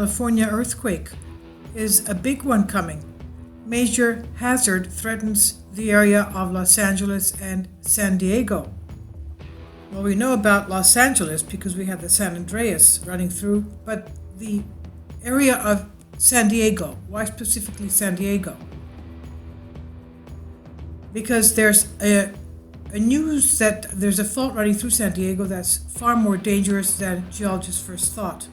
California earthquake is a big one coming. Major hazard threatens the area of Los Angeles and San Diego. Well, we know about Los Angeles because we have the San Andreas running through, but the area of San Diego, why specifically San Diego? Because there's a news that there's a fault running through San Diego that's far more dangerous than geologists first thought.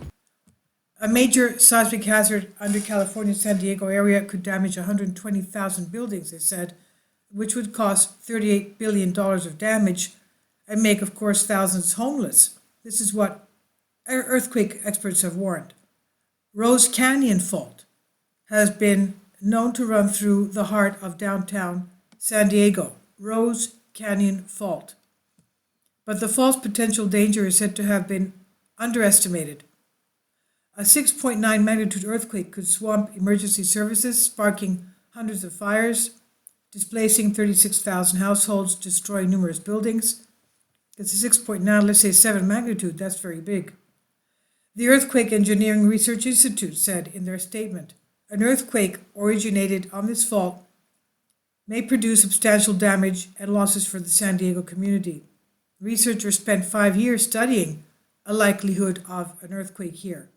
A major seismic hazard under California's San Diego area could damage 120,000 buildings, they said, which would cost $38 billion of damage and make, of course, thousands homeless. This is what earthquake experts have warned. Rose Canyon Fault has been known to run through the heart of downtown San Diego. Rose Canyon Fault. But the fault's potential danger is said to have been underestimated. A 6.9 magnitude earthquake could swamp emergency services, sparking hundreds of fires, displacing 36,000 households, destroying numerous buildings. It's a 6.9, let's say 7 magnitude, that's very big. The Earthquake Engineering Research Institute said in their statement, an earthquake originated on this fault may produce substantial damage and losses for the San Diego community. Researchers spent 5 years studying a likelihood of an earthquake here.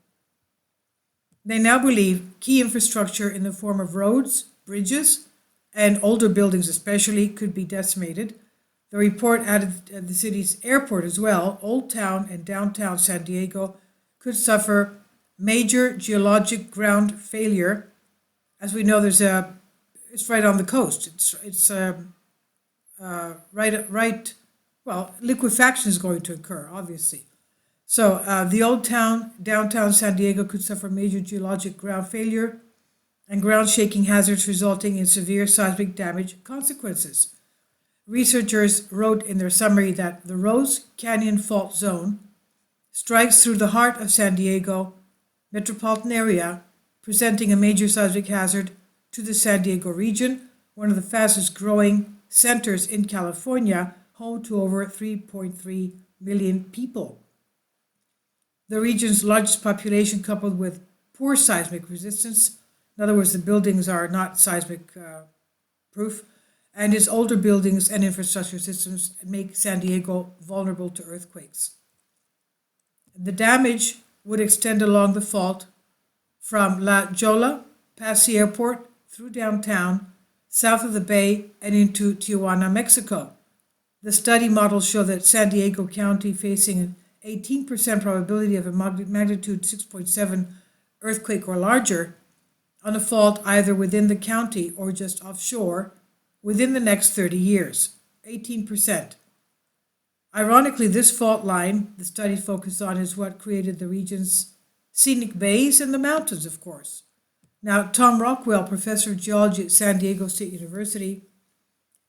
They now believe key infrastructure in the form of roads, bridges, and older buildings especially could be decimated. The report added the city's airport as well, Old Town and downtown San Diego, could suffer major geologic ground failure. As we know, it's right on the coast. Liquefaction is going to occur, obviously. So the Old Town, downtown San Diego could suffer major geologic ground failure and ground shaking hazards resulting in severe seismic damage consequences. Researchers wrote in their summary that the Rose Canyon Fault Zone strikes through the heart of San Diego metropolitan area, presenting a major seismic hazard to the San Diego region, one of the fastest growing centers in California, home to over 3.3 million people. The region's largest population coupled with poor seismic resistance, in other words, the buildings are not seismic proof, and its older buildings and infrastructure systems make San Diego vulnerable to earthquakes. The damage would extend along the fault from La Jolla, past the airport, through downtown, south of the bay, and into Tijuana, Mexico. The study models show that San Diego County, facing an 18% probability of a magnitude 6.7 earthquake or larger on a fault either within the county or just offshore within the next 30 years. 18%. Ironically, this fault line the study focused on is what created the region's scenic bays and the mountains, of course. Now, Tom Rockwell, professor of geology at San Diego State University,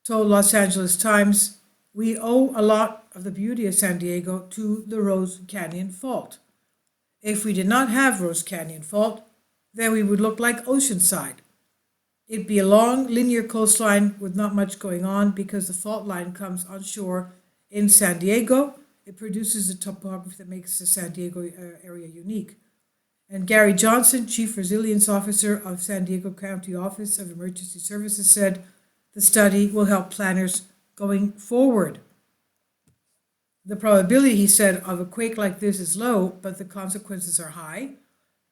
told Los Angeles Times, we owe a lot of the beauty of San Diego to the Rose Canyon Fault. If we did not have Rose Canyon Fault, then we would look like Oceanside. It'd be a long, linear coastline with not much going on because the fault line comes onshore in San Diego. It produces the topography that makes the San Diego area unique. And Gary Johnson, Chief Resilience Officer of San Diego County Office of Emergency Services, said the study will help planners going forward. The probability, he said, of a quake like this is low, but the consequences are high.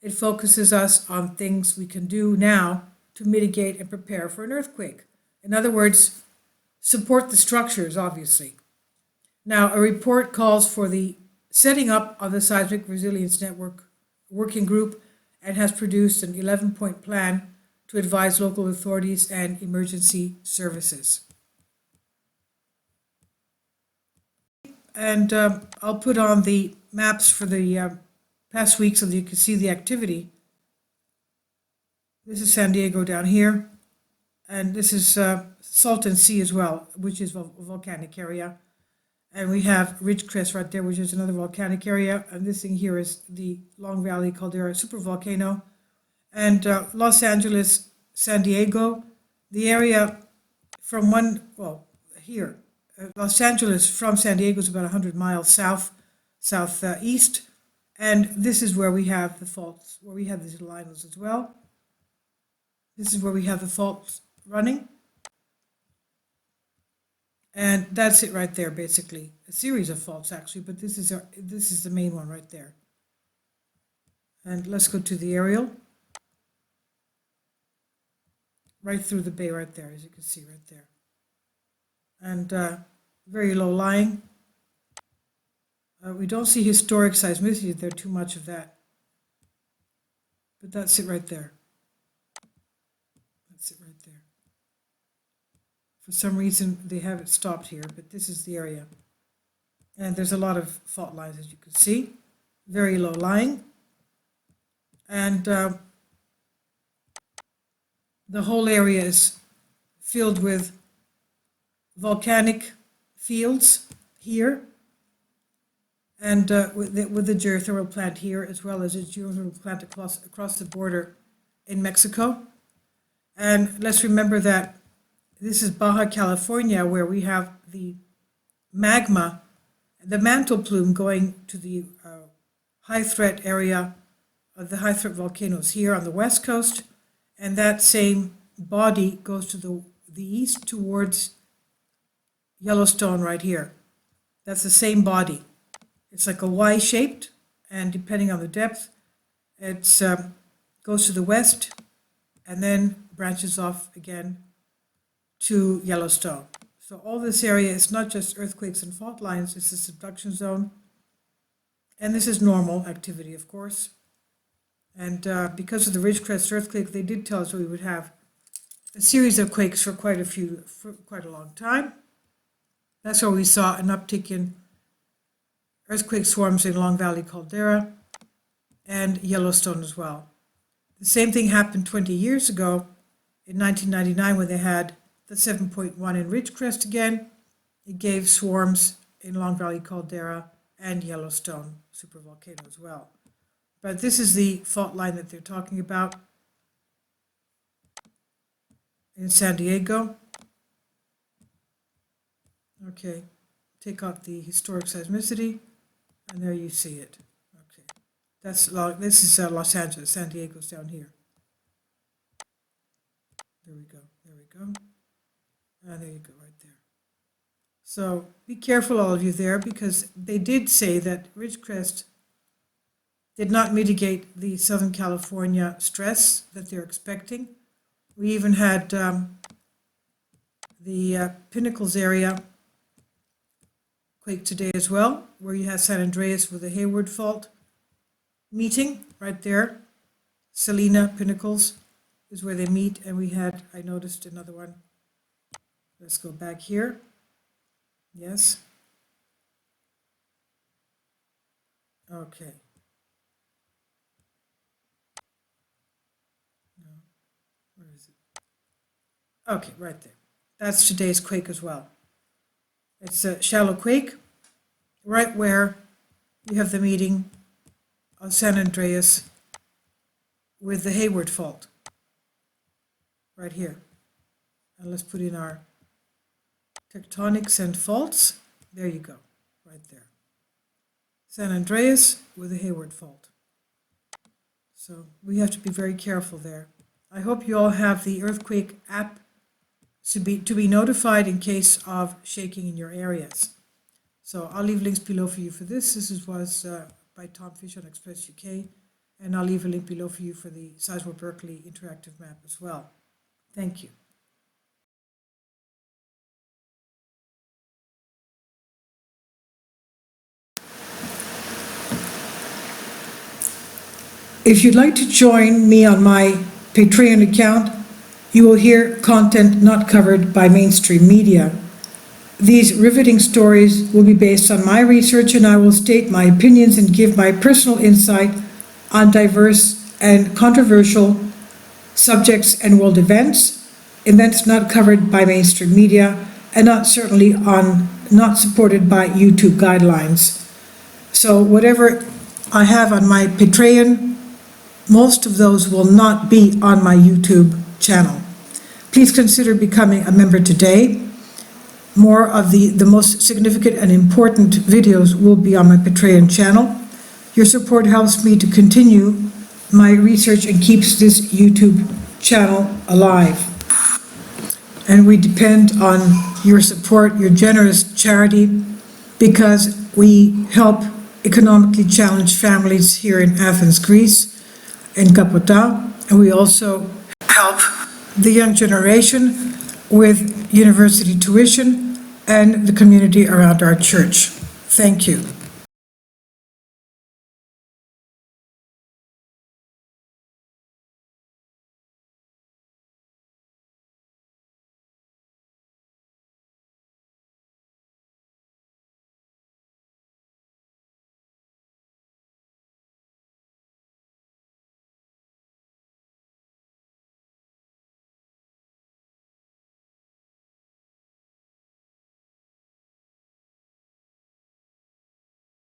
It focuses us on things we can do now to mitigate and prepare for an earthquake. In other words, support the structures, obviously. Now, a report calls for the setting up of the Seismic Resilience Network working group and has produced an 11-point plan to advise local authorities and emergency services. And I'll put on the maps for the past week so that you can see the activity. This is San Diego down here, and this is Salton Sea as well, which is a volcanic area. And we have Ridgecrest right there, which is another volcanic area. And this thing here is the Long Valley Caldera supervolcano. And Los Angeles, San Diego, the area from Los Angeles from San Diego is about 100 miles southeast. And this is where we have the faults, where we have these alignments as well. This is where we have the faults running. And that's it right there, basically. A series of faults, actually, but this is the main one right there. And let's go to the aerial. Right through the bay right there, as you can see right there. And very low lying. We don't see historic seismicity there, too much of that. But that's it right there. That's it right there. For some reason, they have it stopped here, but this is the area. And there's a lot of fault lines, as you can see. Very low lying. And the whole area is filled with volcanic fields here. And with the geothermal plant here, as well as a geothermal plant across the border in Mexico. And let's remember that this is Baja California, where we have the magma, the mantle plume going to the high threat area of the high threat volcanoes here on the west coast. And that same body goes to the east towards Yellowstone right here. That's the same body. It's like a Y-shaped, and depending on the depth, it goes to the west and then branches off again to Yellowstone. So all this area is not just earthquakes and fault lines, it's a subduction zone. And this is normal activity, of course. And because of the Ridgecrest earthquake, they did tell us we would have a series of quakes for quite a long time. That's where we saw an uptick in earthquake swarms in Long Valley Caldera and Yellowstone as well. The same thing happened 20 years ago in 1999 when they had the 7.1 in Ridgecrest again. It gave swarms in Long Valley Caldera and Yellowstone supervolcano as well. But this is the fault line that they're talking about in San Diego. Okay, take out the historic seismicity. And there you see it. Okay, this is Los Angeles. San Diego's down here. There we go. There we go. And there you go, right there. So be careful, all of you there, because they did say that Ridgecrest did not mitigate the Southern California stress that they're expecting. We even had the Pinnacles area quake today as well, where you have San Andreas with the Hayward fault meeting right there. Salina, Pinnacles is where they meet, and we had, I noticed another one. Let's go back here. Yes. Okay. No, where is it? Okay, right there. That's today's quake as well. It's a shallow quake, right where you have the meeting of San Andreas with the Hayward fault, right here. And let's put in our tectonics and faults. There you go, right there. San Andreas with the Hayward fault. So we have to be very careful there. I hope you all have the earthquake app to be notified in case of shaking in your areas. So I'll leave links below for you for this. This was by Tom Fish on Express UK, and I'll leave a link below for you for the Sizewell Berkeley interactive map as well. Thank you. If you'd like to join me on my Patreon account, you will hear content not covered by mainstream media. These riveting stories will be based on my research, and I will state my opinions and give my personal insight on diverse and controversial subjects and world events not covered by mainstream media, and not supported by YouTube guidelines. So whatever I have on my Patreon, most of those will not be on my YouTube channel. Please consider becoming a member today. More of the most significant and important videos will be on my Patreon channel. Your support helps me to continue my research and keeps this YouTube channel alive. And we depend on your support, your generous charity, because we help economically challenged families here in Athens, Greece, in Kapota, and we also help the young generation with university tuition and the community around our church. Thank you.